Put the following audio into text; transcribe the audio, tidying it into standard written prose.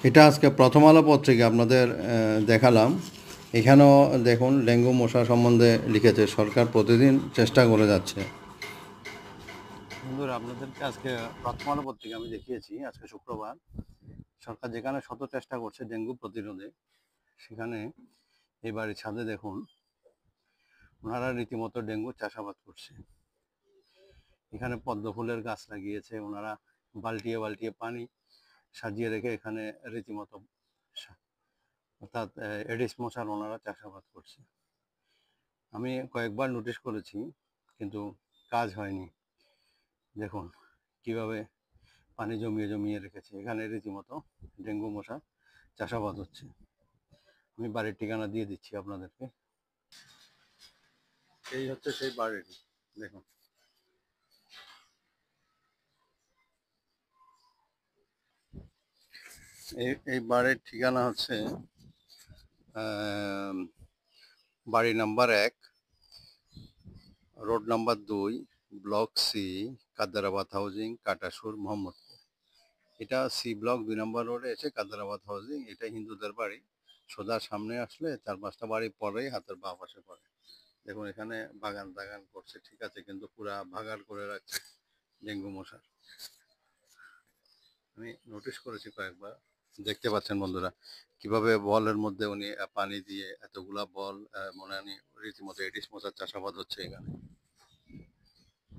এটা আজকে প্রথম আলো পত্রিকা আপনাদের দেখালাম। এখানেও দেখুন ডেঙ্গু মশা সম্বন্ধে লিখেছে, সরকার প্রতিদিন চেষ্টা করে যাচ্ছে। বন্ধুরা, আপনাদেরকে আজকে প্রথম আলো পত্রিকা আমি দেখিয়েছি। আজকে শুক্রবার, সরকার যেখানে শত চেষ্টা করছে ডেঙ্গু প্রতিরোধে, সেখানে এই বাড়ির ছাদে দেখুন ওনারা রীতিমতো ডেঙ্গু চাষাবাদ করছে। এখানে পদ্ম ফুলের গাছ লাগিয়েছে ওনারা, বালটিয়ে বালটিয়ে পানি সাজিয়ে রেখে এখানে রীতিমতো অর্থাৎ এডিস মশার ওনারা চাষাবাদ করছে। আমি কয়েকবার নোটিশ করেছি, কিন্তু কাজ হয়নি। দেখুন কিভাবে পানি জমিয়ে জমিয়ে রেখেছে, এখানে রীতিমতো ডেঙ্গু মশা চাষাবাদ হচ্ছে। আমি বাড়ির ঠিকানা দিয়ে দিচ্ছি আপনাদেরকে। এই হচ্ছে সেই বাড়িটি, দেখুন। এই বাড়ির ঠিকানা হচ্ছে বাড়ি number 1, road number 2, block C, Kadarabad housing, Katasur, Mohammadpur. এটা সি ব্লক 2 নম্বর রোডে এসে কাদারাবাদ হাউজিং। এটা হিন্দুদের বাড়ি। সোজা সামনে আসলে 4-5টা বাড়ি পরেই হাতের বাঁ পাশে পড়ে। দেখুন এখানে বাগান টাগান করছে, ঠিক আছে, কিন্তু পুরা ভাগাড় করে রাখছে ডেঙ্গু মশার। আমি নোটিশ করেছি কয়েকবার। দেখতে পাচ্ছেন বন্ধুরা কিভাবে বলের মধ্যে উনি পানি দিয়ে এতগুলা বল, মনে হয় রীতিমতো এডিস মশার চাষাবাদ হচ্ছে এখানে।